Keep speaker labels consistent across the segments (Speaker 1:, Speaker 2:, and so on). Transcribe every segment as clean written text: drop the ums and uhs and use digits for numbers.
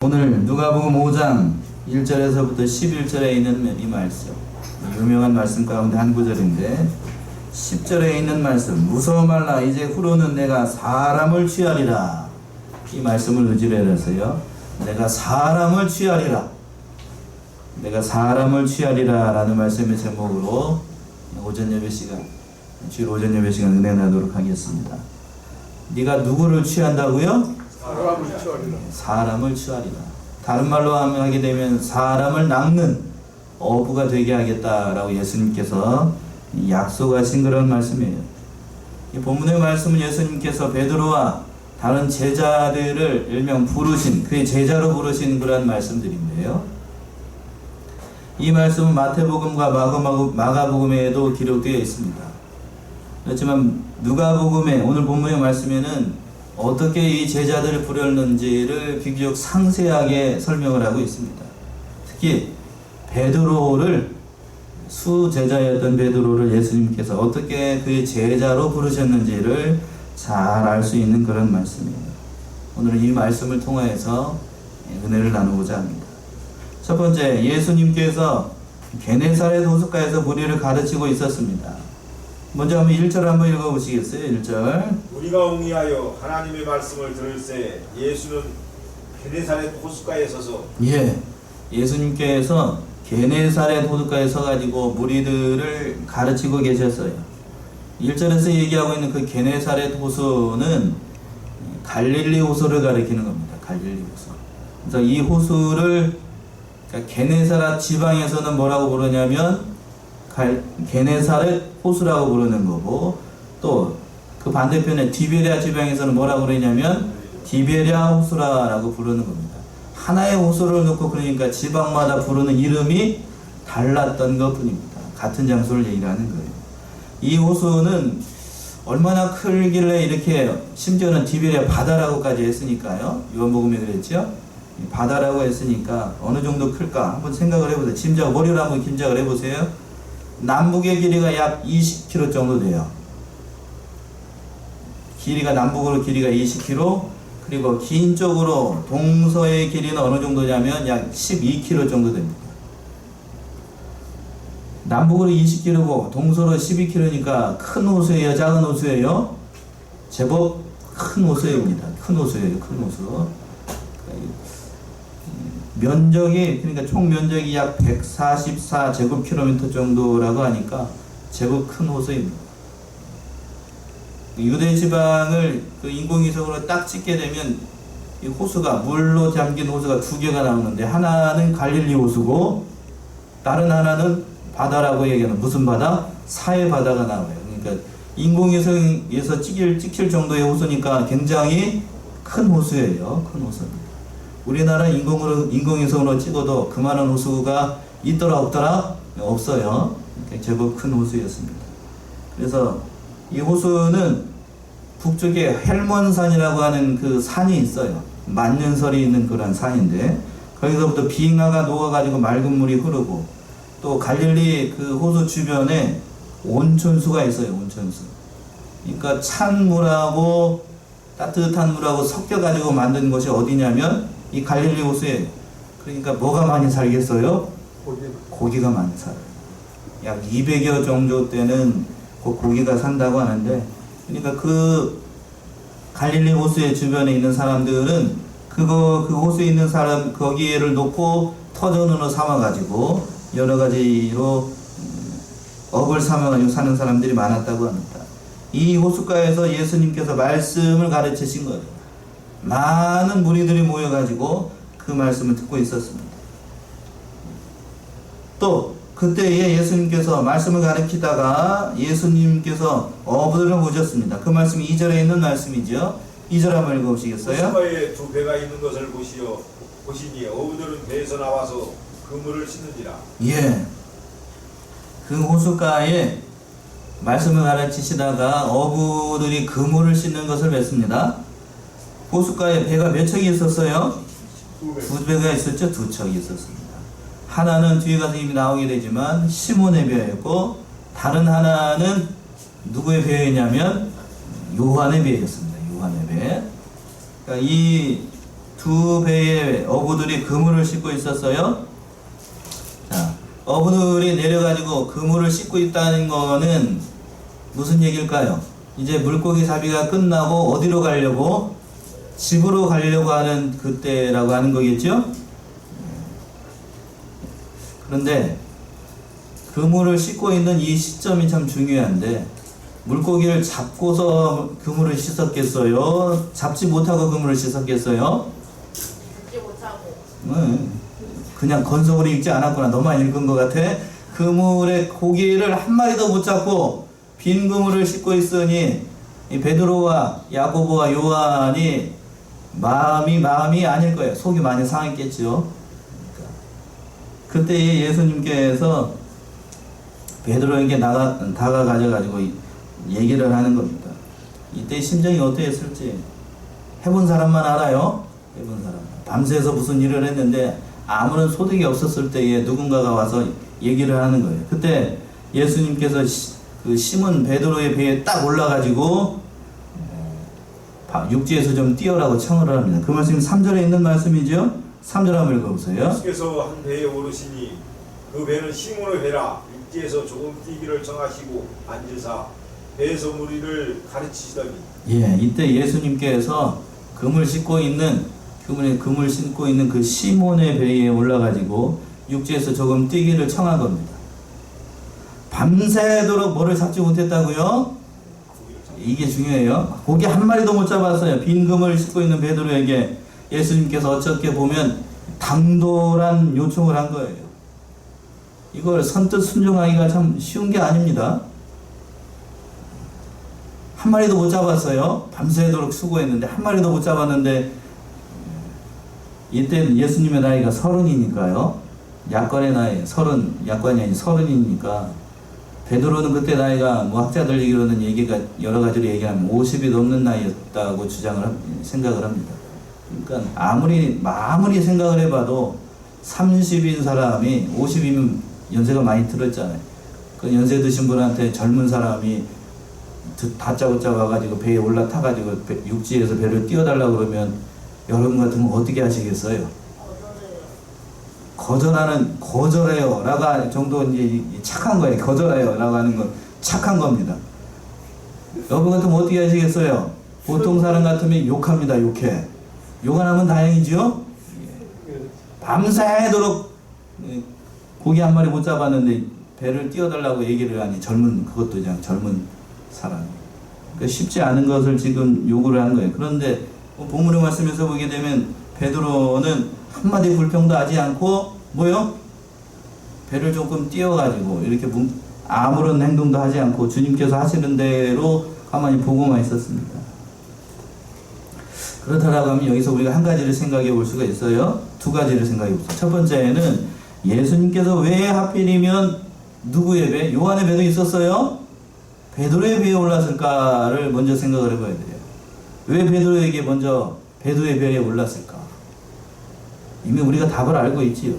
Speaker 1: 오늘 누가복음 5장 1절에서부터 11절에 있는 이 말씀, 유명한 말씀 가운데 한 구절인데 10절에 있는 말씀, 무서워 말라 이제 후로는 내가 사람을 취하리라. 이 말씀을 의지로 해서요, 내가 사람을 취하리라, 내가 사람을 취하리라 라는 말씀의 제목으로 오전 예배 시간, 주일 오전 예배 시간 은혜 나도록 하겠습니다. 네가 누구를 취한다고요?
Speaker 2: 사람을 취하리라.
Speaker 1: 사람을 취하리라. 다른 말로 하게 되면 사람을 낚는 어부가 되게 하겠다라고 예수님께서 약속하신 그런 말씀이에요. 이 본문의 말씀은 예수님께서 베드로와 다른 제자들을 일명 부르신, 그의 제자로 부르신 그런 말씀들인데요. 이 말씀은 마태복음과 마가복음에도 기록되어 있습니다. 그렇지만 누가복음의 오늘 본문의 말씀에는 어떻게 이 제자들을 부렸는지를 비교적 상세하게 설명을 하고 있습니다. 특히 베드로를, 수제자였던 베드로를 예수님께서 어떻게 그의 제자로 부르셨는지를 잘 알 수 있는 그런 말씀이에요. 오늘은 이 말씀을 통하여서 은혜를 나누고자 합니다. 첫 번째, 예수님께서 게네사렛 호숫가에서 무리를 가르치고 있었습니다. 먼저 한번 1절 한번 읽어보시겠어요? 1절.
Speaker 2: 우리가 옹이하여 하나님의 말씀을 들을새 예수는 게네사렛 호숫가에 서서
Speaker 1: 예수님께서 게네사렛 호숫가에 서가지고 무리들을 가르치고 계셨어요. 1절에서 얘기하고 있는 그 게네사렛 호수는 갈릴리 호수를 가리키는 겁니다. 갈릴리 호수. 그래서 이 호수를, 그러니까 게네사렛 지방에서는 뭐라고 부르냐면 게네사렛 호수라고 부르는 거고, 또 그 반대편에 디베랴 지방에서는 뭐라고 그러냐면 디베랴 호수라고 부르는 겁니다. 하나의 호수를 놓고 그러니까 지방마다 부르는 이름이 달랐던 것 뿐입니다. 같은 장소를 얘기하는 거예요. 이 호수는 얼마나 크길래 이렇게, 심지어는 디베랴 바다라고까지 했으니까요. 요한복음에 그랬죠. 바다라고 했으니까 어느 정도 클까 한번 생각을 해보세요. 머리로 한번 짐작을 해보세요. 남북의 길이가 약 20km 정도 돼요. 남북으로 길이가 20km, 그리고 긴 쪽으로 동서의 길이는 어느 정도냐면 약 12km 정도 됩니다. 남북으로 20km고 동서로 12km니까 큰 호수예요, 작은 호수예요? 제법 큰 호수입니다. 큰 호수예요, 큰 호수. 면적이, 그러니까 총 면적이 약 144제곱킬로미터 정도라고 하니까 제법 큰 호수입니다. 유대 지방을 그 인공위성으로 딱 찍게 되면 이 호수가, 물로 잠긴 호수가 두 개가 나오는데, 하나는 갈릴리 호수고 다른 하나는 바다라고 얘기하는, 무슨 바다? 사해 바다가 나와요. 그러니까 인공위성에서 찍힐 정도의 호수니까 굉장히 큰 호수예요. 큰 호수입니다. 우리나라 인공위성으로 찍어도 그만한 호수가 있더라 없더라? 없어요. 제법 큰 호수였습니다. 그래서 이 호수는 북쪽에 헬몬산이라고 하는 그 산이 있어요. 만년설이 있는 그런 산인데, 거기서부터 빙하가 녹아가지고 맑은 물이 흐르고, 또 갈릴리 그 호수 주변에 온천수가 있어요. 온천수. 그러니까 찬 물하고 따뜻한 물하고 섞여가지고 만든 것이 어디냐면 이 갈릴리 호수에. 그러니까 뭐가 많이 살겠어요? 고기가 많이 살아요. 약 200여 정도 되는 그 고기가 산다고 하는데, 그러니까 그 갈릴리 호수의 주변에 있는 사람들은 그 호수에 있는 사람, 거기에를 놓고 터전으로 삼아가지고 여러 가지로 업을 삼아가지고 사는 사람들이 많았다고 합니다. 이 호숫가에서 예수님께서 말씀을 가르치신 거예요. 많은 무리들이 모여가지고 그 말씀을 듣고 있었습니다. 또 그때에 예수님께서 말씀을 가르치다가 예수님께서 어부들을 보셨습니다. 그 말씀이 2절에 있는 말씀이죠. 2절 한번 읽어보시겠어요?
Speaker 2: 호숫가에 두 배가 있는 것을 보시니 어부들은 배에서 나와서 그물을 씻는지라.
Speaker 1: 그 호숫가에 말씀을 가르치시다가 어부들이 그물을 씻는 것을 뵀습니다. 호숫가에 배가 몇 척이 있었어요? 두 배가 있었죠? 두 척이 있었습니다. 하나는 뒤에 가서 이미 나오게 되지만 시몬의 배였고, 다른 하나는 누구의 배였냐면 요한의 배였습니다. 요한의 배. 그러니까 이 두 배의 어부들이 그물을 싣고 있었어요. 자, 어부들이 내려가지고 그물을 싣고 있다는 거는 무슨 얘기일까요? 이제 물고기 잡이가 끝나고 어디로 가려고? 집으로 가려고 하는 그때라고 하는 거겠죠? 그런데 그물을 싣고 있는 이 시점이 참 중요한데, 물고기를 잡고서 그물을 씻었겠어요? 잡지 못하고 그물을 씻었겠어요?
Speaker 3: 듣지 못하고.
Speaker 1: 그냥 건성으로 읽지 않았구나. 너만 읽은 것 같아. 그물에 고기를 한 마리도 못 잡고 빈 그물을 싣고 있으니 이 베드로와 야고보와 요한이 마음이 아닐 거예요. 속이 많이 상했겠죠. 그때 예수님께서 베드로에게 다가가셔가지고 얘기를 하는 겁니다. 이때 심정이 어떠했을지 해본 사람만 알아요. 해본 사람. 밤새서 무슨 일을 했는데 아무런 소득이 없었을 때에 누군가가 와서 얘기를 하는 거예요. 그때 예수님께서 그 시몬 베드로의 배에 딱 올라가지고 육지에서 좀 뛰어라고 청을 합니다. 그 말씀이 3절에 있는 말씀이죠. 3절 한번 읽어보세요.
Speaker 2: 예수께서 한 배에 오르시니 그 배는 시몬의 배라 육지에서 조금 뛰기를 정하시고 앉으사 배에서 무리를 가르치시더니.
Speaker 1: 예, 이때 예수님께서 그물 싣고 있는 그 시몬의 배에 올라가지고 육지에서 조금 뛰기를 청한 겁니다. 밤새도록 뭐를 잡지 못했다고요? 이게 중요해요. 고기 한 마리도 못 잡았어요. 빈 그물 싣고 있는 베드로에게 예수님께서 어떻게 보면 당돌한 요청을 한 거예요. 이걸 선뜻 순종하기가 참 쉬운 게 아닙니다. 한 마리도 못 잡았어요. 밤새도록 수고했는데 한 마리도 못 잡았는데, 이때 예수님의 나이가 30이니까요. 약관의 나이, 약관이 아닌 30이니까, 베드로는 그때 나이가 뭐 학자들 얘기로는 얘기가 여러 가지로 얘기하면 50이 넘는 나이였다고 생각을 합니다. 그러니까 아무리 생각을 해봐도 30인 사람이 50이면 연세가 많이 들었잖아요. 그 연세 드신 분한테 젊은 사람이 다짜고짜 와가지고 배에 올라타가지고 육지에서 배를 띄워달라고 그러면 여러분 같으면 어떻게 하시겠어요? 거절해요 라고 정도 이제 착한 거예요. 거절해요 라고 하는 건 착한 겁니다. 여러분 같으면 어떻게 하시겠어요? 보통 사람 같으면 욕합니다. 욕 안 하면 다행이죠? 밤새도록 고기 한 마리 못 잡았는데 배를 띄워달라고 얘기를 하니 그것도 그냥 젊은 사람. 그러니까 쉽지 않은 것을 지금 요구를 한 거예요. 그런데 본문의 말씀에서 보게 되면 베드로는 한마디 불평도 하지 않고 배를 조금 띄워가지고 이렇게 아무런 행동도 하지 않고 주님께서 하시는 대로 가만히 보고만 있었습니다. 그렇다라고 하면 여기서 우리가 한 가지를 생각해 볼 수가 있어요. 두 가지를 생각해 봅시다. 첫 번째는 예수님께서 왜 하필이면 누구의 배? 요한의 배도 있었어요? 베드로의 배에 올랐을까를 먼저 생각을 해봐야 돼요. 왜 베드로의 배에 올랐을까? 이미 우리가 답을 알고 있지요.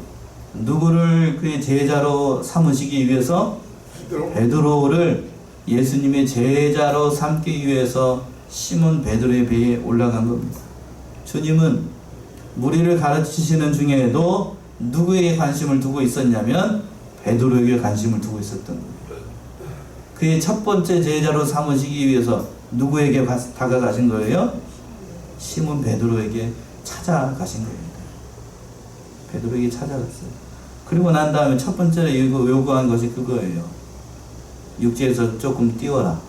Speaker 1: 누구를 그의 제자로 삼으시기 위해서? 베드로를 예수님의 제자로 삼기 위해서 시몬 베드로의 배에 올라간 겁니다. 주님은 무리를 가르치시는 중에도 누구에게 관심을 두고 있었냐면 베드로에게 관심을 두고 있었던 겁니다. 그의 첫 번째 제자로 삼으시기 위해서 누구에게 다가가신 거예요? 시몬 베드로에게 찾아가신 겁니다. 베드로에게 찾아갔어요. 그리고 난 다음에 첫 번째로 요구한 것이 그거예요. 육지에서 조금 띄워라.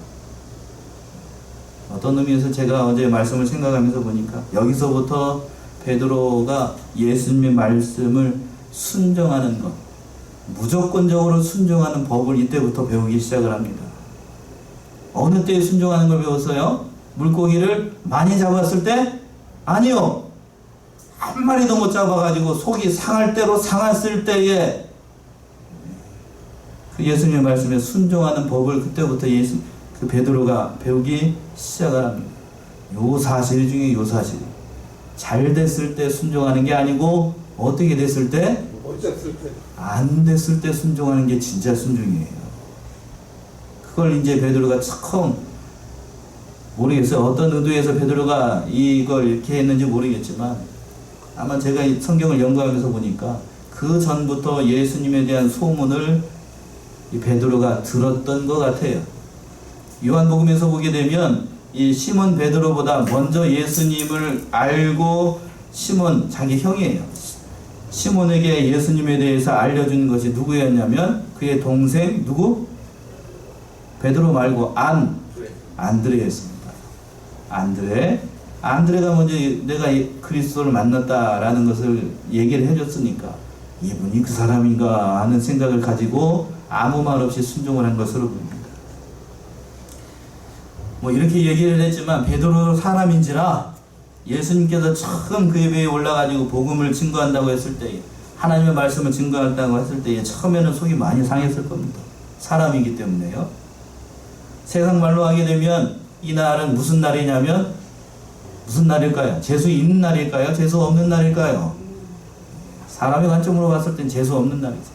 Speaker 1: 어떤 의미에서 제가 어제 말씀을 생각하면서 보니까 여기서부터 베드로가 예수님의 말씀을 순종하는 것, 무조건적으로 순종하는 법을 이때부터 배우기 시작을 합니다. 어느 때에 순종하는 걸 배웠어요? 물고기를 많이 잡았을 때? 아니요. 한 마리도 못 잡아가지고 속이 상할 대로 상했을 때에 그 예수님의 말씀에 순종하는 법을 그때부터 그 베드로가 배우기 시작을 합니다. 요 사실 중에 요 사실. 잘 됐을 때 순종하는 게 아니고 어떻게 됐을 때? 안 됐을 때 순종하는 게 진짜 순종이에요. 그걸 이제 베드로가 처음 모르겠어요. 어떤 의도에서 베드로가 이걸 이렇게 했는지 모르겠지만 아마 제가 이 성경을 연구하면서 보니까 그 전부터 예수님에 대한 소문을 이 베드로가 들었던 것 같아요. 요한복음에서 보게 되면 이 시몬 베드로보다 먼저 예수님을 알고 시몬 자기 형이에요. 시몬에게 예수님에 대해서 알려준 것이 누구였냐면 그의 동생 누구? 베드로 말고 안드레였습니다. 안드레가 먼저 내가 그리스도를 만났다라는 것을 얘기를 해줬으니까 이분이 그 사람인가 하는 생각을 가지고 아무 말 없이 순종을 한 것으로 보입니다. 뭐 이렇게 얘기를 했지만 베드로 사람인지라 예수님께서 처음 그의 배에 올라가지고 복음을 증거한다고 했을 때, 하나님의 말씀을 증거한다고 했을 때 처음에는 속이 많이 상했을 겁니다. 사람이기 때문에요. 세상 말로 하게 되면 이 날은 무슨 날이냐면 무슨 날일까요? 재수 있는 날일까요? 재수 없는 날일까요? 사람의 관점으로 봤을 땐 재수 없는 날이죠.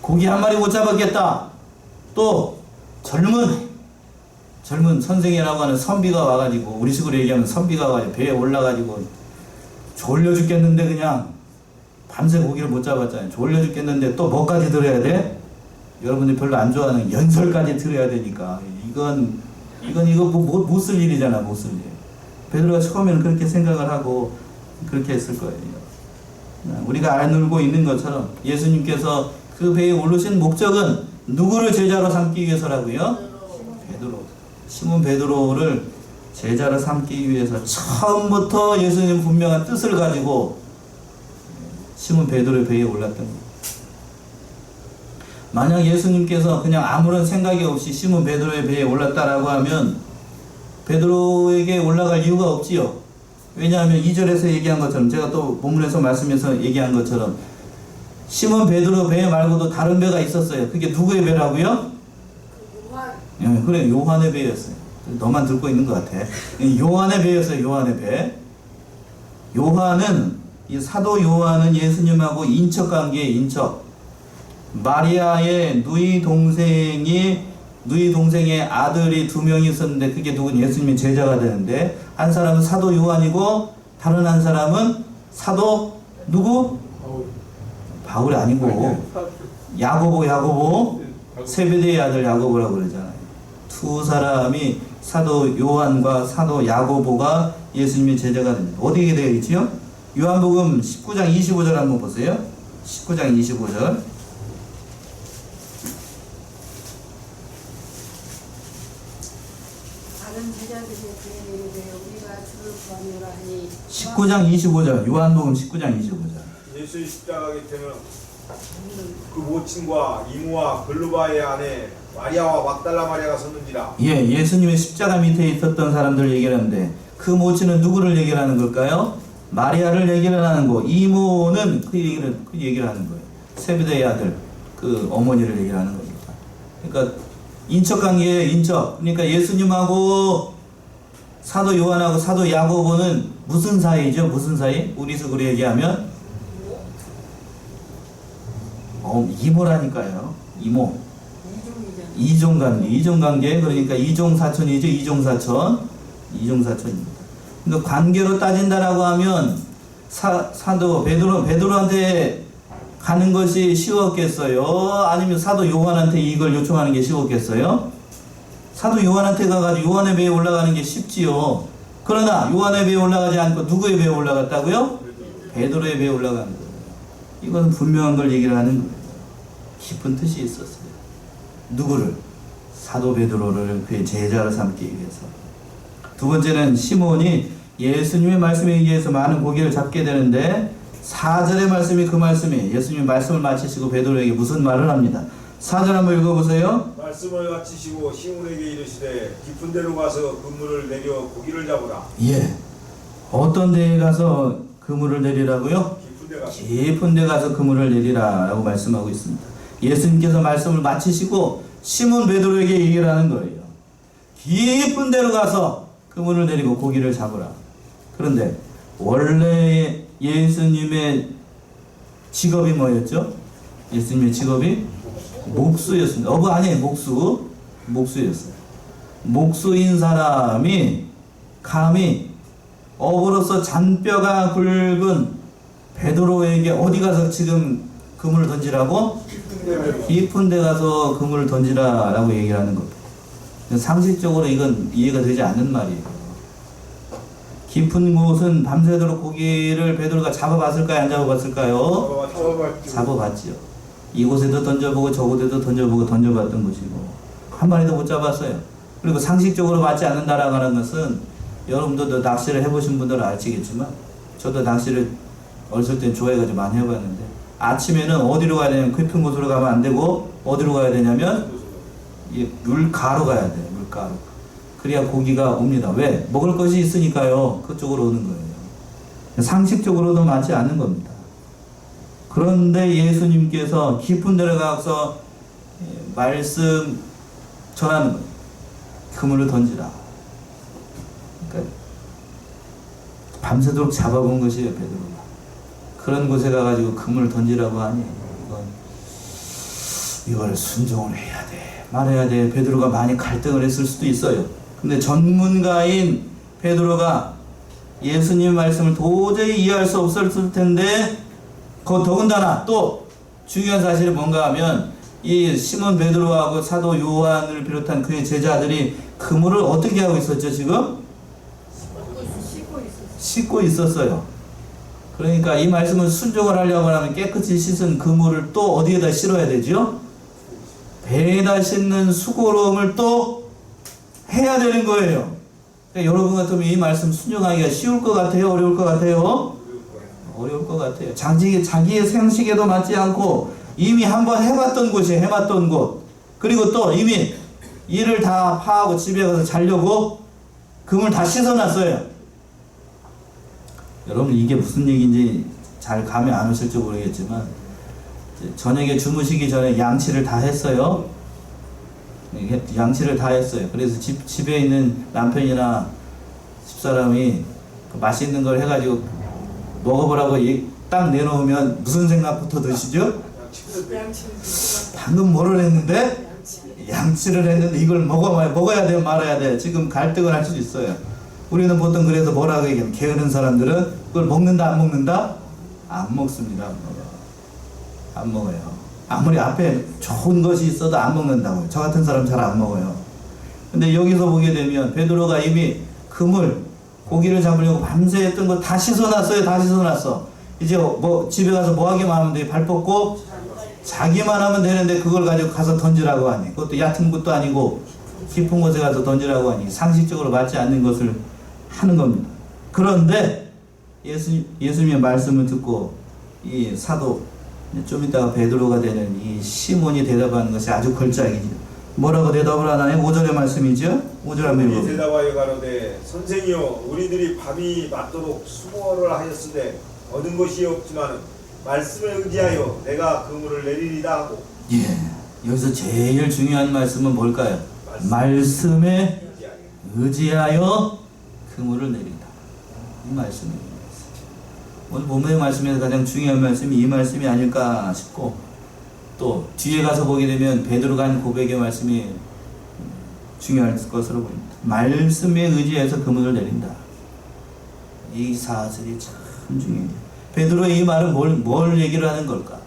Speaker 1: 고기 한 마리 못 잡았겠다. 또 젊은 선생이라고 하는 선비가 와가지고, 우리 식으로 얘기하면 선비가 와가지고 배에 올라가지고 졸려 죽겠는데 그냥 밤새 고기를 못 잡았잖아요. 졸려 죽겠는데 또 뭐까지 들어야 돼? 여러분들이 별로 안 좋아하는 연설까지 들어야 되니까 이거 못 쓸 일이잖아. 못 쓸 일. 베드로가 처음에는 그렇게 생각을 하고 그렇게 했을 거예요. 우리가 알고 있는 것처럼 예수님께서 그 배에 오르신 목적은 누구를 제자로 삼기 위해서라고요? 베드로. 시몬 베드로를 제자로 삼기 위해서 처음부터 예수님 분명한 뜻을 가지고 시몬 베드로의 배에 올랐던 거예요. 만약 예수님께서 그냥 아무런 생각이 없이 시몬 베드로의 배에 올랐다라고 하면 베드로에게 올라갈 이유가 없지요. 왜냐하면 2절에서 얘기한 것처럼, 제가 또 본문에서 말씀에서 얘기한 것처럼 시몬 베드로 배 말고도 다른 배가 있었어요. 그게 누구의 배라고요? 예, 그래, 요한의 배였어요. 너만 듣고 있는 것 같아. 요한의 배였어요. 요한의 배. 요한은, 이 사도 요한은 예수님하고 인척 관계에 인척. 마리아의 누이 동생의 아들이 2명이 있었는데 그게 누군? 예수님의 제자가 되는데, 한 사람은 사도 요한이고 다른 한 사람은 사도 누구? 바울이 아니고 야고보 세베대의 아들 야고보라고 그러잖아요. 두 사람이 사도 요한과 사도 야고보가 예수님의 제자가 됩니다. 어디에 되어 있지요? 요한복음 19장 25절 한번 보세요. 19장 25절.
Speaker 4: 다른 제자들에게 이르되 우리가 주를 구하노라 하니
Speaker 1: 19장 25절. 요한복음 19장 25절.
Speaker 2: 예수의 십자가 곁에는 그 모친과 이모와 글루바의 아내 마리아와 막달라 마리아가 섰는지라.
Speaker 1: 예, 예수님의 십자가 밑에 있었던 사람들 얘기를 하는데 그 모친은 누구를 얘기를 하는 걸까요? 마리아를 얘기를 하는 거. 이모는 그 얘기를 하는 거예요. 세베대의 아들, 그 어머니를 얘기를 하는 겁니다. 그러니까 인척 관계예요, 인척. 그러니까 예수님하고 사도 요한하고 사도 야고보는 무슨 사이죠? 무슨 사이? 우리식으로 얘기하면 이모라니까요. 이모. 이종관계. 그러니까 이종사촌이죠. 이종사촌입니다. 그러니까 관계로 따진다라고 하면 사도 베드로한테 가는 것이 쉬웠겠어요? 아니면 사도 요한한테 이걸 요청하는 게 쉬웠겠어요? 사도 요한한테 가가지고 요한의 배에 올라가는 게 쉽지요. 그러나 요한의 배에 올라가지 않고 누구의 배에 올라갔다고요? 베드로의 배에 올라간 거예요. 이건 분명한 걸 얘기를 하는 거예요. 깊은 뜻이 있었어요. 누구를? 사도 베드로를 그의 제자로 삼기 위해서. 두 번째는 시몬이 예수님의 말씀에 의해서 많은 고기를 잡게 되는데 4절의 말씀이 그 말씀이에요. 예수님이 말씀을 마치시고 베드로에게 무슨 말을 합니다. 4절 한번 읽어보세요.
Speaker 2: 말씀을 마치시고 시몬에게 이르시되 깊은 데로 가서 그물을 내려 고기를 잡으라.
Speaker 1: 예. 어떤 데에 가서 그물을 내리라고요? 깊은 데 가서 그물을 내리라 라고 말씀하고 있습니다. 예수님께서 말씀을 마치시고 시몬 베드로에게 얘기를 하는 거예요. 깊은 데로 가서 그물을 내리고 고기를 잡으라. 그런데 원래 예수님의 직업이 뭐였죠? 예수님의 직업이 목수였습니다. 아니에요. 목수였어요. 목수인 사람이 감히 업으로서 잔뼈가 굵은 베드로에게 어디 가서 지금 그물을 던지라고? 깊은 데 가서 그물을 던지라라고 얘기를 하는 겁니다. 상식적으로 이건 이해가 되지 않는 말이에요. 깊은 곳은 밤새도록 고기를 베드로가 잡아봤을까요? 안 잡아봤을까요? 잡아봤지요. 이곳에도 던져보고 저곳에도 던져보고 던져봤던 것이고 한 마리도 못 잡았어요. 그리고 상식적으로 맞지 않는다라고 하는 것은 여러분들도 낚시를 해보신 분들은 아시겠지만 저도 낚시를 어렸을 때 좋아해가지고 많이 해봤는데 아침에는 어디로 가야 되냐면 깊은 곳으로 가면 안 되고 어디로 가야 되냐면 이 물가로 가야 돼요. 물가로. 그래야 고기가 옵니다. 왜? 먹을 것이 있으니까요. 그쪽으로 오는 거예요. 상식적으로도 맞지 않는 겁니다. 그런데 예수님께서 깊은 데로 가서 말씀 전하는 거예요. 그물을 던지라. 그러니까 밤새도록 잡아본 것이에요. 베드로가. 그런 곳에 가가지고 그물을 던지라고 하니 이걸 순종을 해야 돼. 말해야 돼. 베드로가 많이 갈등을 했을 수도 있어요. 근데 전문가인 베드로가 예수님 말씀을 도저히 이해할 수 없었을 텐데 더군다나 또 중요한 사실이 뭔가 하면 이 시몬 베드로하고 사도 요한을 비롯한 그의 제자들이 그물을 어떻게 하고 있었죠 지금? 씻고 있었어요. 그러니까 이 말씀을 순종을 하려고 하면 깨끗이 씻은 그물을 또 어디에다 실어야 되죠? 배에다 싣는 수고로움을 또 해야 되는 거예요. 그러니까 여러분 같으면 이 말씀 순종하기가 쉬울 것 같아요? 어려울 것 같아요? 어려울 것 같아요. 자기의 생식에도 맞지 않고 이미 한번 해봤던 곳이에요. 해봤던 곳. 그리고 또 이미 일을 다 파하고 집에 가서 자려고 그물 다 씻어놨어요. 여러분 이게 무슨 얘기인지 잘 감이 안 오실지 모르겠지만 저녁에 주무시기 전에 양치를 다 했어요. 양치를 다 했어요. 그래서 집에 있는 남편이나 집사람이 맛있는 걸 해가지고 먹어보라고 딱 내놓으면 무슨 생각부터 드시죠? 방금 뭐를 했는데? 양치를 했는데 이걸 먹어야 돼 말아야 돼. 지금 갈등을 할 수 있어요. 우리는 보통 그래서 뭐라고 얘기하면 게으른 사람들은 그걸 먹는다 안 먹는다? 안 먹습니다. 안 먹어요. 아무리 앞에 좋은 것이 있어도 안 먹는다고요. 저 같은 사람 잘 안 먹어요. 근데 여기서 보게 되면 베드로가 이미 그물 고기를 잡으려고 밤새 했던 거 다 씻어놨어요. 다 씻어놨어. 이제 뭐 집에 가서 뭐 하기만 하면 돼. 발 뻗고 자기만 하면 되는데 그걸 가지고 가서 던지라고 하니 그것도 얕은 곳도 아니고 깊은 곳에 가서 던지라고 하니 상식적으로 맞지 않는 것을 하는 겁니다. 그런데 예수님의 말씀을 듣고 이 사도 좀 이따가 베드로가 되는 이 시몬이 대답하는 것이 아주 걸작이죠. 뭐라고 대답을 하나요? 5절의 말씀이죠. 5절 한번 읽어보세요.
Speaker 2: 대답하여 가로되 선생이여 우리들이 밤이 맞도록 수고를 하였으되 얻은 것이 없지만 말씀에 의지하여 내가 그물을 내리리다 하고.
Speaker 1: 예, 여기서 제일 중요한 말씀은 뭘까요? 말씀에 의지하여 그물을 내린다. 이 말씀입니다. 오늘 본문의 말씀에서 가장 중요한 말씀이 이 말씀이 아닐까 싶고 또 뒤에 가서 보게 되면 베드로가 한 고백의 말씀이 중요할 것으로 보입니다. 말씀에 의지해서 그물을 내린다. 이 사실이 참 중요해요. 베드로의 이 말은 뭘 얘기를 하는 걸까?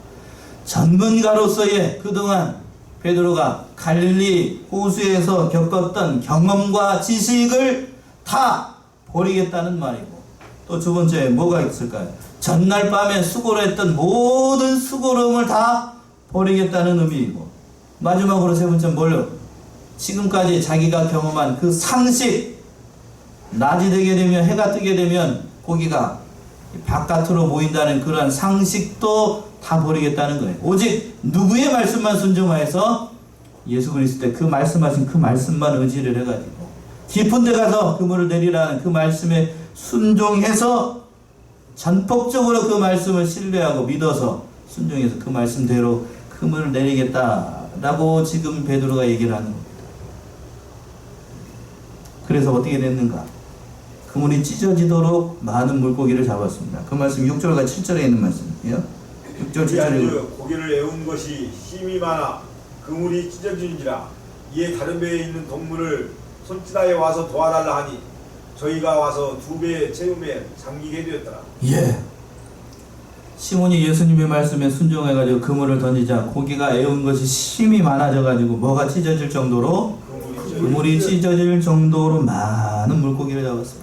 Speaker 1: 전문가로서의 그동안 베드로가 갈릴리 호수에서 겪었던 경험과 지식을 다 버리겠다는 말이고 또 두 번째 뭐가 있을까요? 전날 밤에 수고를 했던 모든 수고로움을 다 버리겠다는 의미이고 마지막으로 세 번째 뭘요? 지금까지 자기가 경험한 그 상식 낮이 되게 되면 해가 뜨게 되면 고기가 바깥으로 모인다는 그러한 상식도 다 버리겠다는 거예요. 오직 누구의 말씀만 순종하여서 예수 그리스도의 그 말씀하신 그 말씀만 의지를 해가지고 깊은 데 가서 그물을 내리라는 그 말씀에 순종해서 전폭적으로 그 말씀을 신뢰하고 믿어서 순종해서 그 말씀대로 그물을 내리겠다라고 지금 베드로가 얘기를 하는 겁니다. 그래서 어떻게 됐는가? 그물이 찢어지도록 많은 물고기를 잡았습니다. 그 말씀 6절과 7절에 있는 말씀이에요. 6절 7절에
Speaker 2: 고기를 애운 것이 힘이 많아 그물이 찢어지는지라 이에 다른 배에 있는 동물을 손짓하여 와서 도와달라 하니 저희가 와서 2배의 채움에 잠기게 되었더라.
Speaker 1: 예. 시몬이 예수님의 말씀에 순종해가지고 그물을 던지자 고기가 애운 것이 심히 많아져가지고 뭐가 찢어질 정도로 그물이 찢어질 정도로 많은 물고기를 잡았어요.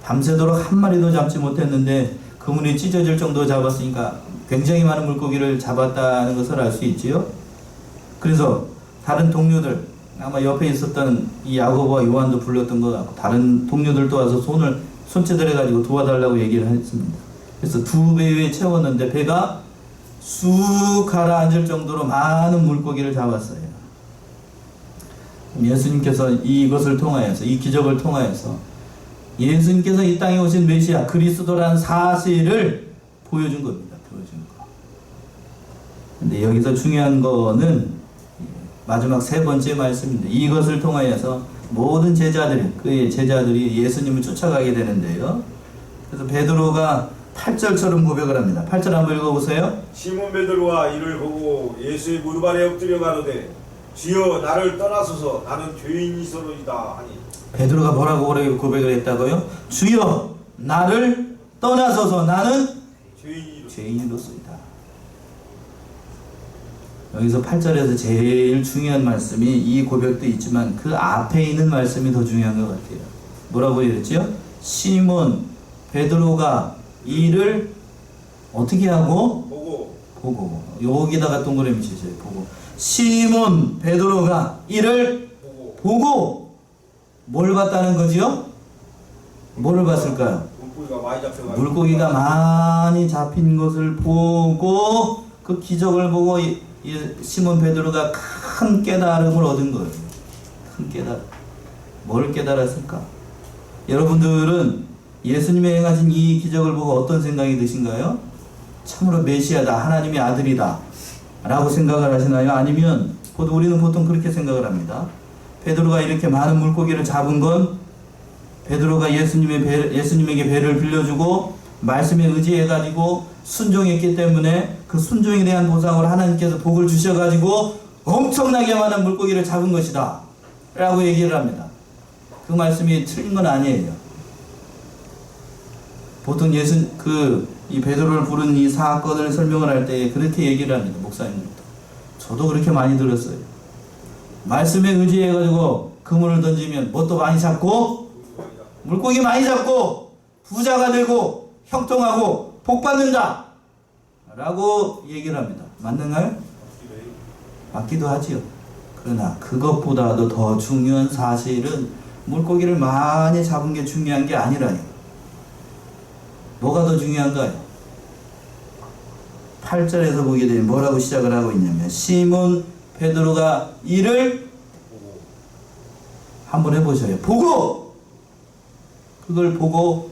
Speaker 1: 밤새도록 한 마리도 잡지 못했는데 그물이 찢어질 정도로 잡았으니까 굉장히 많은 물고기를 잡았다는 것을 알 수 있지요. 그래서 다른 동료들, 아마 옆에 있었던 이 야고보와 요한도 불렀던 것 같고 다른 동료들도 와서 손짓을 해가지고 도와달라고 얘기를 했습니다. 그래서 2배에 채웠는데 배가 쑥 가라앉을 정도로 많은 물고기를 잡았어요. 예수님께서 이것을 통하여서, 이 기적을 통하여서 예수님께서 이 땅에 오신 메시아 그리스도라는 사실을 보여준 겁니다. 보여준 거. 근데 여기서 중요한 거는 마지막 3번째 말씀인데 이것을 통하여서 모든 제자들이, 그의 제자들이 예수님을 쫓아가게 되는데요. 그래서 베드로가 8절처럼 고백을 합니다. 8절 한번 읽어보세요.
Speaker 2: 시몬 베드로가 이를 보고 예수의 무릎 아래 엎드려 가로되 주여 나를 떠나소서 나는 죄인이소로이다 하니.
Speaker 1: 베드로가 뭐라고 고백을 했다고요? 주여 나를 떠나소서 나는 죄인으로소이다. 여기서 8절에서 제일 중요한 말씀이 이 고백도 있지만 그 앞에 있는 말씀이 더 중요한 것 같아요. 뭐라고 그랬죠? 시몬 베드로가 이를 어떻게 하고? 보고. 여기다가 동그라미 치세요. 보고. 시몬 베드로가 이를 보고 뭘 봤다는 거지요? 뭐를 봤을까요? 물고기가 많이 잡힌 것을 보고 그 기적을 보고 시몬 베드로가 큰 깨달음을 얻은 거예요. 큰 깨달음. 뭘 깨달았을까? 여러분들은 예수님의 행하신 이 기적을 보고 어떤 생각이 드신가요? 참으로 메시아다, 하나님의 아들이다 라고 생각을 하시나요? 아니면 우리는 보통 그렇게 생각을 합니다. 베드로가 이렇게 많은 물고기를 잡은 건 베드로가 예수님에게 배를 빌려주고 말씀에 의지해가지고 순종했기 때문에 그 순종에 대한 보상으로 하나님께서 복을 주셔가지고 엄청나게 많은 물고기를 잡은 것이다 라고 얘기를 합니다. 그 말씀이 틀린 건 아니에요. 보통 이 베드로를 부른 이 사건을 설명을 할 때 그렇게 얘기를 합니다. 목사님들도. 저도 그렇게 많이 들었어요. 말씀에 의지해가지고 그물을 던지면 뭣도 많이 잡고 물고기 많이 잡고 부자가 되고 형통하고 복받는다 라고 얘기를 합니다. 맞는가요? 맞기도 하지요. 그러나 그것보다도 더 중요한 사실은 물고기를 많이 잡은 게 중요한 게 아니라요. 뭐가 더 중요한가요? 8절에서 보게 되면 뭐라고 시작을 하고 있냐면 시몬 베드로가 이를 한번 해보셔요. 보고! 그걸 보고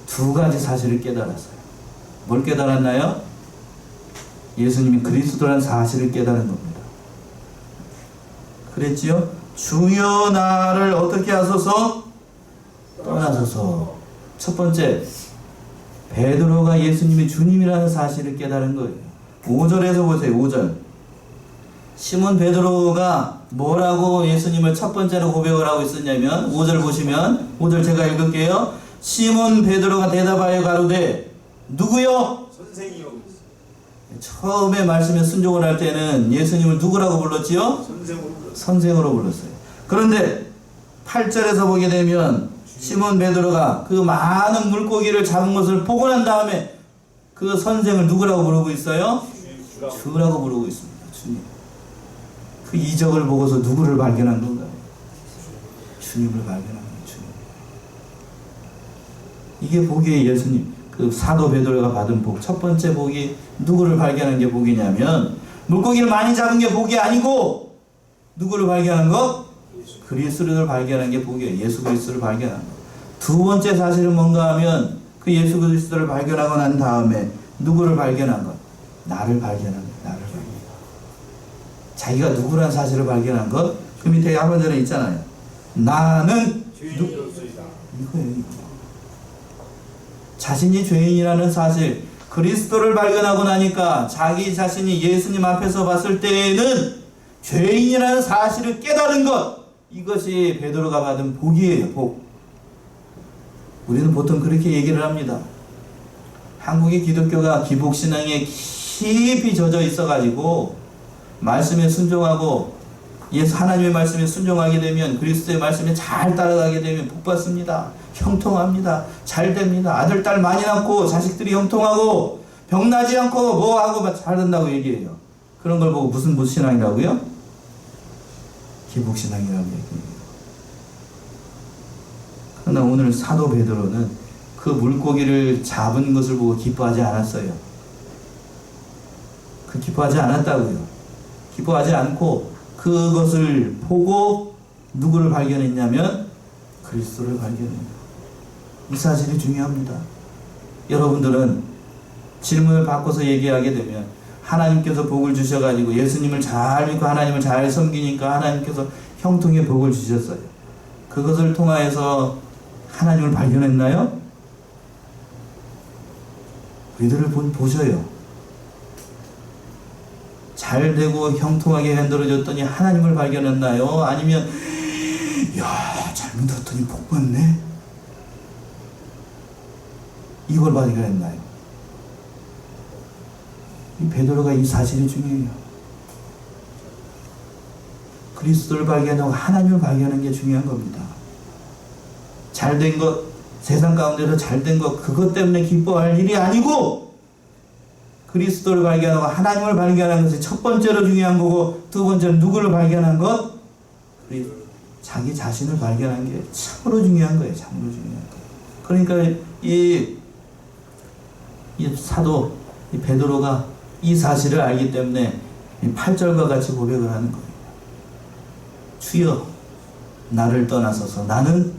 Speaker 1: 2가지 사실을 깨달았어요. 뭘 깨달았나요? 예수님이 그리스도라는 사실을 깨달은 겁니다. 그랬지요? 주여 나를 어떻게 하소서? 떠나소서. 첫 번째, 베드로가 예수님이 주님이라는 사실을 깨달은 거예요. 5절에서 보세요. 5절. 시몬 베드로가 뭐라고 예수님을 첫 번째로 고백을 하고 있었냐면 5절 보시면 5절 제가 읽을게요. 시몬 베드로가 대답하여 가로되 누구요?
Speaker 2: 선생이요.
Speaker 1: 처음에 말씀에 순종을 할 때는 예수님을 누구라고 불렀지요? 선생으로 불렀어요. 그런데 8절에서 보게 되면 시몬 베드로가 그 많은 물고기를 잡은 것을 보고 난 다음에 그 선생을 누구라고 부르고 있어요? 주라고 부르고 있습니다. 주님. 그 이적을 보고서 누구를 발견한 건가요? 주님을 발견한 거예요. 주님. 이게 복이에요. 예수님. 그 사도 베드로가 받은 복. 첫 번째 복이 누구를 발견한 게 복이냐면 물고기를 많이 잡은 게 복이 아니고 누구를 발견한 거? 그리스도를 발견한 게 복이에요. 예수 그리스도를 발견한 거. 2번째 사실은 뭔가 하면 그 예수 그리스도를 발견하고 난 다음에 누구를 발견한 것? 나를 발견한 것. 나를 발견한 것. 자기가 누구란 사실을 발견한 것? 그 밑에 하반절에 있잖아요. 나는
Speaker 2: 죄인이로소이다.
Speaker 1: 이거예요. 이거. 자신이 죄인이라는 사실, 그리스도를 발견하고 나니까 자기 자신이 예수님 앞에서 봤을 때에는 죄인이라는 사실을 깨달은 것, 이것이 베드로가 받은 복이에요. 복. 우리는 보통 그렇게 얘기를 합니다. 한국의 기독교가 기복신앙에 깊이 젖어 있어가지고 말씀에 순종하고 예수 하나님의 말씀에 순종하게 되면 그리스도의 말씀에 잘 따라가게 되면 복받습니다. 형통합니다. 잘 됩니다. 아들, 딸 많이 낳고 자식들이 형통하고 병나지 않고 뭐하고 잘 된다고 얘기해요. 그런 걸 보고 무슨 신앙이라고요? 기복신앙이라고 얘기해요. 그러나 오늘 사도 베드로는 그 물고기를 잡은 것을 보고 기뻐하지 않았어요. 기뻐하지 않았다고요. 기뻐하지 않고 그것을 보고 누구를 발견했냐면 그리스도를 발견해요. 이 사실이 중요합니다. 여러분들은 질문을 바꿔서 얘기하게 되면 하나님께서 복을 주셔가지고 예수님을 잘 믿고 하나님을 잘 섬기니까 하나님께서 형통의 복을 주셨어요. 그것을 통하여서 하나님을 발견했나요? 우리들을 보셔요. 잘 되고 형통하게 만들어졌더니 하나님을 발견했나요? 아니면 야, 잘 믿었더니 복 받네? 이걸 발견했나요? 이 베드로가 이 사실이 중요해요. 그리스도를 발견하고 하나님을 발견하는 게 중요한 겁니다. 잘된 것, 세상 가운데서 잘된 것, 그것 때문에 기뻐할 일이 아니고 그리스도를 발견하고 하나님을 발견하는 것이 첫 번째로 중요한 거고, 두 번째는 누구를 발견한 것? 자기 자신을 발견한 게 참으로 중요한 거예요. 참으로 중요한 거예요. 그러니까 이 사도 이 베드로가 이 사실을 알기 때문에 8절과 같이 고백을 하는 거예요. 주여, 나를 떠나서서 나는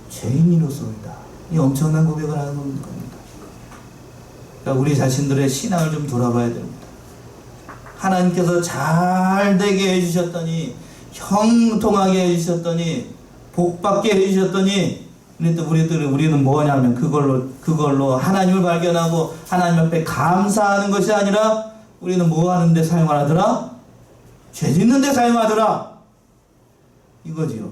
Speaker 1: 죄인이로소이다. 이 엄청난 고백을 하는 겁니다. 그러니까 우리 자신들의 신앙을 좀 돌아봐야 됩니다. 하나님께서 잘 되게 해주셨더니, 형통하게 해주셨더니, 복받게 해주셨더니, 우리는 뭐냐면 그걸로 하나님을 발견하고 하나님 앞에 감사하는 것이 아니라 우리는 뭐 하는데 사용하더라? 죄 짓는데 사용하더라. 이거지요.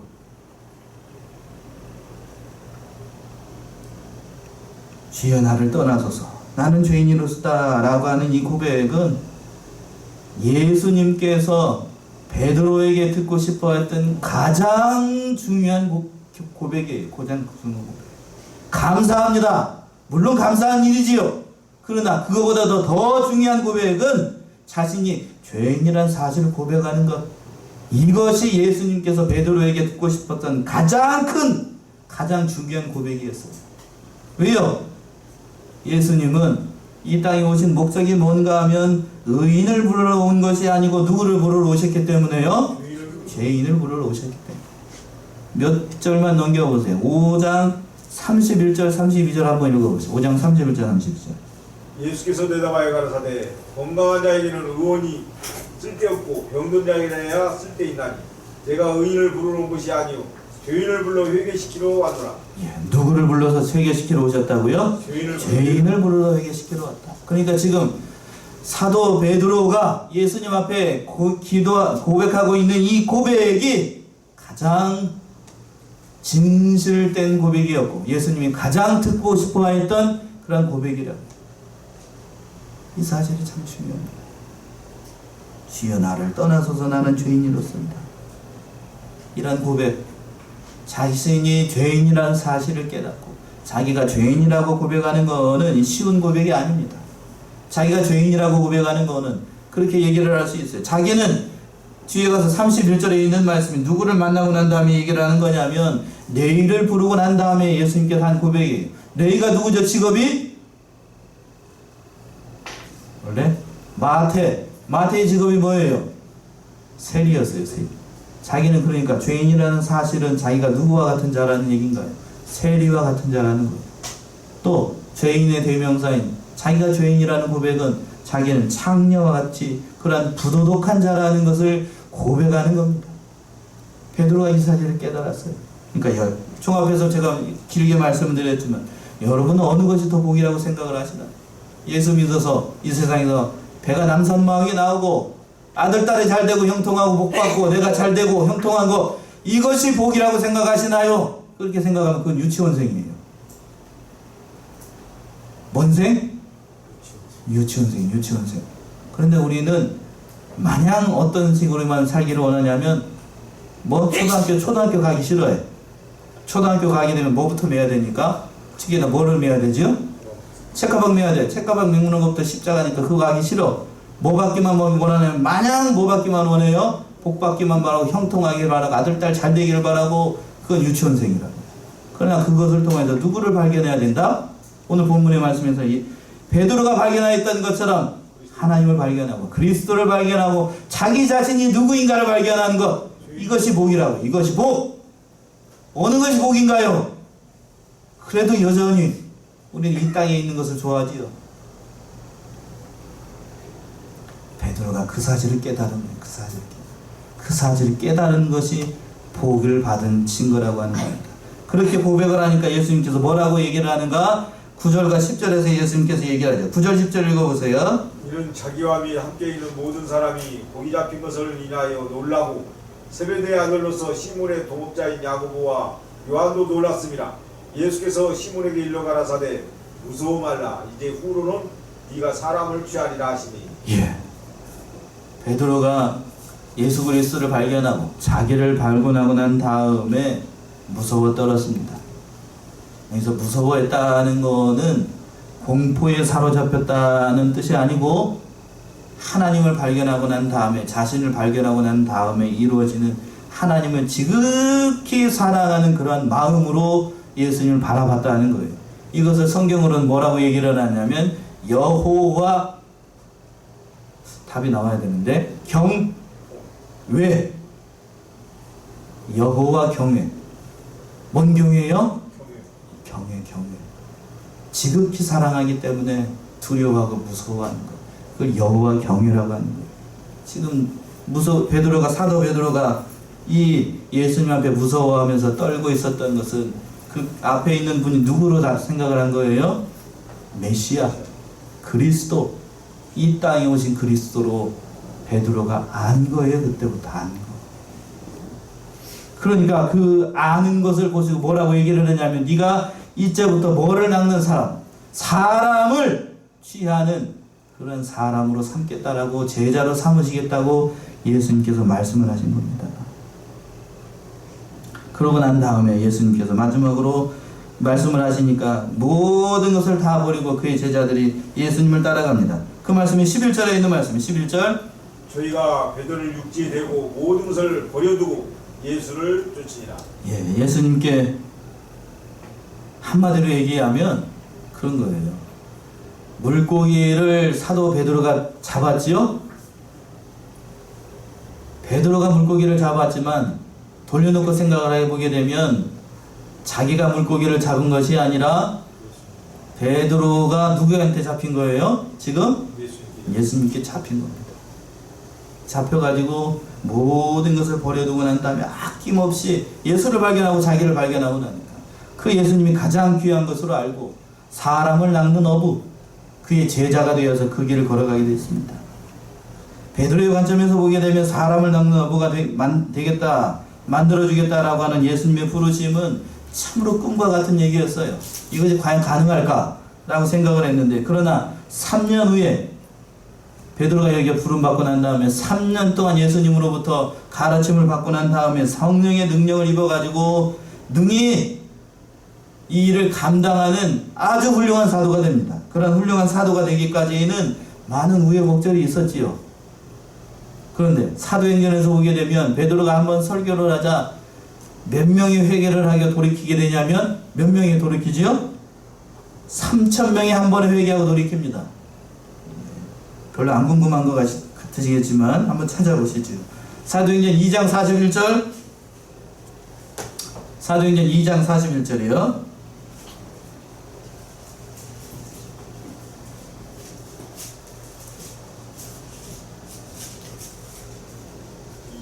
Speaker 1: 주여, 나를 떠나소서 나는 죄인이로서다 라고 하는 이 고백은 예수님께서 베드로에게 듣고 싶어 했던 가장 중요한 고백이에요. 가장 중요한 고백. 감사합니다. 물론 감사한 일이지요. 그러나 그거보다 더 중요한 고백은 자신이 죄인이라는 사실을 고백하는 것. 이것이 예수님께서 베드로에게 듣고 싶었던 가장 중요한 고백이었어요. 왜요? 예수님은 이 땅에 오신 목적이 뭔가 하면 의인을 부르러 온 것이 아니고 누구를 부르러 오셨기 때문에요? 죄인을 부르러 오셨기 때문에. 몇 절만 넘겨보세요. 5장 31절 32절 한번 읽어보세요. 5장 31절 32절.
Speaker 2: 예수께서 대답하여 가라사대 건강한 자에게는 의원이 쓸데없고 병든 자에게야 쓸데있나니 내가 의인을 부르러 온 것이 아니요 죄인을 불러 회개시키러 왔노라.
Speaker 1: 예, 누구를 불러서 회개시키러 오셨다고요? 죄인을 불러 회개시키러 왔다. 그러니까 지금 사도 베드로가 예수님 앞에 고백하고 있는 이 고백이 가장 진실된 고백이었고 예수님이 가장 듣고 싶어 했던 그런 고백이라고. 이 사실이 참 중요합니다. 주여, 나를 떠나소서 나는 죄인이로소이다. 이런 고백, 자신이 죄인이라는 사실을 깨닫고 자기가 죄인이라고 고백하는 거는 쉬운 고백이 아닙니다. 자기가 죄인이라고 고백하는 거는 그렇게 얘기를 할 수 있어요. 자기는 뒤에 가서 31절에 있는 말씀이 누구를 만나고 난 다음에 얘기를 하는 거냐면 레위를 부르고 난 다음에 예수님께서 한 고백이에요. 레위가 누구죠? 직업이? 원래 마태의 직업이 뭐예요? 세리였어요. 세리. 자기는 그러니까 죄인이라는 사실은 자기가 누구와 같은 자라는 얘기인가요? 세리와 같은 자라는 거예요. 또 죄인의 대명사인 자기가 죄인이라는 고백은 자기는 창녀와 같이 그러한 부도덕한 자라는 것을 고백하는 겁니다. 베드로가 이 사실을 깨달았어요. 그러니까 종합해서 제가 길게 말씀을 드렸지만 여러분은 어느 것이 더 복이라고 생각을 하시나요? 예수 믿어서 이 세상에서 배가 남산마하게 나오고 아들, 딸이 잘되고 형통하고 복받고 내가 잘되고 형통한 거 이것이 복이라고 생각하시나요? 그렇게 생각하면 그건 유치원생이에요. 뭔생? 유치원생. 그런데 우리는 마냥 어떤 식으로만 살기를 원하냐면 뭐 초등학교 가기 싫어해. 초등학교 가게 되면 뭐부터 매야 되니까? 특히나 뭐를 매야 되죠? 책가방 매야 돼. 책가방 매는 것부터 십자가니까 그거 가기 싫어. 뭐 받기만 원하냐면 마냥 뭐 받기만 원해요? 복 받기만 바라고 형통하기를 바라고 아들 딸 잘 되기를 바라고 그건 유치원생이라고. 그러나 그것을 통해서 누구를 발견해야 된다? 오늘 본문의 말씀에서 이 베드로가 발견하였던 것처럼 하나님을 발견하고 그리스도를 발견하고 자기 자신이 누구인가를 발견하는 것, 이것이 복이라고. 이것이 복. 어느 것이 복인가요? 그래도 여전히 우리는 이 땅에 있는 것을 좋아하지요. 베드로가 그 사실을 깨달은 거예요. 그 사실을 깨달은 것이 복을 받은 증거라고 하는 겁니다. 그렇게 고백을 하니까 예수님께서 뭐라고 얘기를 하는가? 9절과 10절에서 예수님께서 얘기를 하죠. 9절 10절 읽어보세요.
Speaker 2: 이는 자기와 함께 있는 모든 사람이 고기 잡힌 것을 인하여 놀라고 세베대의 아들로서 시몬의 동업자인 야고보와 요한도 놀랐습니다. 예수께서 시몬에게 일러 가라사대 무서워 말라. 이제 후로는 네가 사람을 취하리라 하시니.
Speaker 1: 예. 베드로가 예수 그리스도를 발견하고 자기를 발견하고 난 다음에 무서워 떨었습니다. 여기서 무서워했다는 거는 공포에 사로잡혔다는 뜻이 아니고 하나님을 발견하고 난 다음에, 자신을 발견하고 난 다음에 이루어지는 하나님을 지극히 사랑하는 그러한 마음으로 예수님을 바라봤다는 거예요. 이것을 성경으로는 뭐라고 얘기를 하냐면 여호와, 답이 나와야 되는데 경외. 여호와 경외. 뭔 경외요? 경외. 지극히 사랑하기 때문에 두려워하고 무서워하는 것. 그걸 여호와 경외라고 하는 거예요. 지금 베드로가, 사도 베드로가 이 예수님 앞에 무서워하면서 떨고 있었던 것은 그 앞에 있는 분이 누구로 다 생각을 한 거예요? 메시아, 그리스도, 이 땅에 오신 그리스도로 베드로가 안 거예요. 그때부터 안 거. 그러니까 그 아는 것을 보시고 뭐라고 얘기를 하냐면 네가 이제부터 뭐를 낚는 사람, 사람을 취하는 그런 사람으로 삼겠다라고, 제자로 삼으시겠다고 예수님께서 말씀을 하신 겁니다. 그러고 난 다음에 예수님께서 마지막으로 말씀을 하시니까 모든 것을 다 버리고 그의 제자들이 예수님을 따라갑니다. 그 말씀이 11절에 있는 말씀이 11절.
Speaker 2: 저희가 베드로를 육지에 대고 모든 것을 버려두고 예수를 쫓으니라.
Speaker 1: 예, 예수님께 한마디로 얘기하면 그런 거예요. 물고기를 사도 베드로가 잡았지요? 베드로가 물고기를 잡았지만 돌려놓고 생각을 해보게 되면 자기가 물고기를 잡은 것이 아니라 베드로가 누구한테 잡힌 거예요? 지금? 예수님께 잡힌 겁니다. 잡혀가지고 모든 것을 버려두고 난 다음에 아낌없이 예수를 발견하고 자기를 발견하고 나니까 그 예수님이 가장 귀한 것으로 알고 사람을 낚는 어부, 그의 제자가 되어서 그 길을 걸어가게 됐습니다. 베드로의 관점에서 보게 되면 사람을 낚는 어부가 되겠다, 만들어주겠다라고 하는 예수님의 부르심은 참으로 꿈과 같은 얘기였어요. 이것이 과연 가능할까? 라고 생각을 했는데, 그러나 3년 후에 베드로가 여기에 부름받고 난 다음에 3년 동안 예수님으로부터 가르침을 받고 난 다음에 성령의 능력을 입어가지고 능히 이 일을 감당하는 아주 훌륭한 사도가 됩니다. 그런 훌륭한 사도가 되기까지는 많은 우여곡절이 있었지요. 그런데 사도행전에서 보게 되면 베드로가 한번 설교를 하자 몇 명이 회개를 하게 돌이키게 되냐면 몇 명이 돌이키지요? 3,000명이 한 번에 회개하고 돌이킵니다. 별로 안 궁금한 것 같으시겠지만 한번 찾아보시죠. 사도행전 2장 41절. 사도행전 2장 41절이요.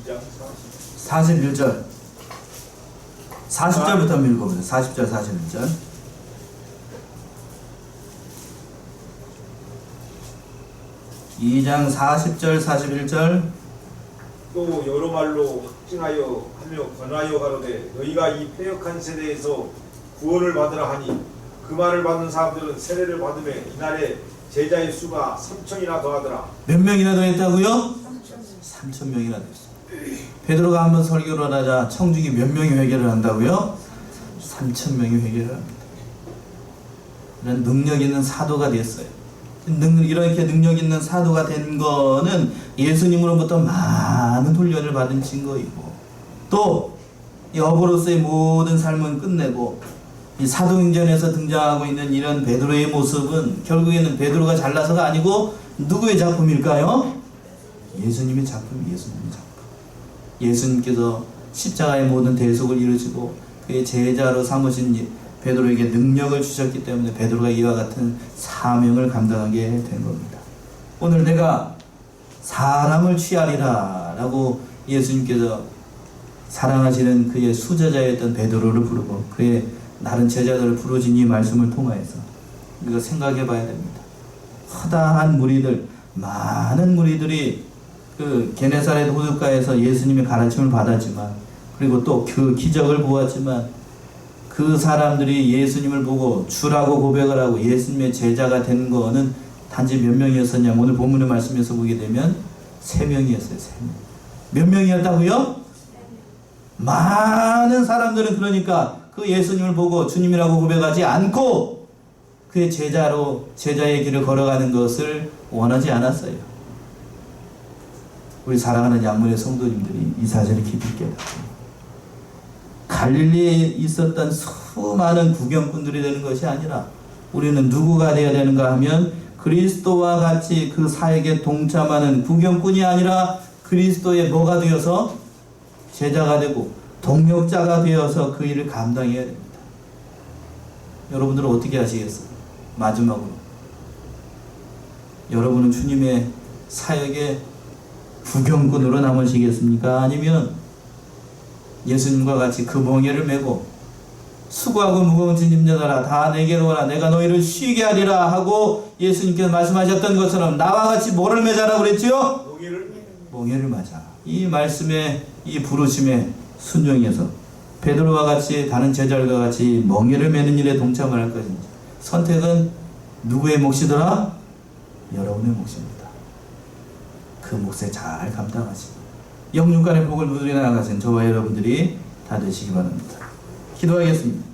Speaker 2: 장
Speaker 1: 41절. 40절부터 한번 읽어보세요. 40절, 41절. (2장) 40절, 41절.
Speaker 2: 또 여러 말로 확증하여 하며 권하여 가로되 너희가 이 패역한 세대에서 구원을 받으라 하니 그 말을 받는 사람들은 세례를 받음에 이날에 제자의 수가 3천이나 더하더라.
Speaker 1: 몇 명이나 더 했다고요? 3,000명이나 됐어. 베드로가 한번 설교를 하자 청중이 몇 명이 회개를 한다고요? 3,000명이 회개를 합니다. 이런 능력 있는 사도가 됐어요. 이렇게 능력 있는 사도가 된 거는 예수님으로부터 많은 훈련을 받은 증거이고, 또 여보로서의 모든 삶은 끝내고, 이 사도행전에서 등장하고 있는 이런 베드로의 모습은 결국에는 베드로가 잘나서가 아니고 누구의 작품일까요? 예수님의 작품, 예수님의 작품. 예수님께서 십자가의 모든 대속을 이루시고 그의 제자로 삼으신 베드로에게 능력을 주셨기 때문에 베드로가 이와 같은 사명을 감당하게 된 겁니다. 오늘 내가 사람을 취하리라 라고 예수님께서 사랑하시는 그의 수제자였던 베드로를 부르고 그의 다른 제자들을 부르신 이 말씀을 통하여서 우리가 생각해 봐야 됩니다. 허다한 무리들, 많은 무리들이 그 게네사렛 호숫가에서 예수님의 가르침을 받았지만, 그리고 또 그 기적을 보았지만, 그 사람들이 예수님을 보고 주라고 고백을 하고 예수님의 제자가 된 거는 단지 몇 명이었었냐? 오늘 본문의 말씀에서 보게 되면 3명이었어요. 3명. 몇 명이었다고요? 많은 사람들은 그러니까 그 예수님을 보고 주님이라고 고백하지 않고 그의 제자의 길을 걸어가는 것을 원하지 않았어요. 우리 사랑하는 양문의 성도님들이 이 사실을 깊이 깨닫고 갈릴리에 있었던 수많은 구경꾼들이 되는 것이 아니라 우리는 누구가 되어야 되는가 하면 그리스도와 같이 그 사역에 동참하는 구경꾼이 아니라 그리스도의 뭐가 되어서 제자가 되고 동역자가 되어서 그 일을 감당해야 됩니다. 여러분들은 어떻게 하시겠어요? 마지막으로 여러분은 주님의 사역에 구경꾼으로 남으시겠습니까? 아니면 예수님과 같이 그 멍에를 메고 수고하고 무거운 짐자들아 다 내게로 오라 내가 너희를 쉬게 하리라 하고 예수님께서 말씀하셨던 것처럼 나와 같이 뭐를 맺으라고 그랬지요? 멍에를 맞아. 이 말씀에 이 부르심에 순종해서 베드로와 같이 다른 제자들과 같이 멍에를 메는 일에 동참을 할 것인지, 선택은 누구의 몫이더라? 여러분의 몫입니다. 그 몫에 잘 감당하시고 영육간의 복을 누리나 나가신 저와 여러분들이 다 되시기 바랍니다. 기도하겠습니다.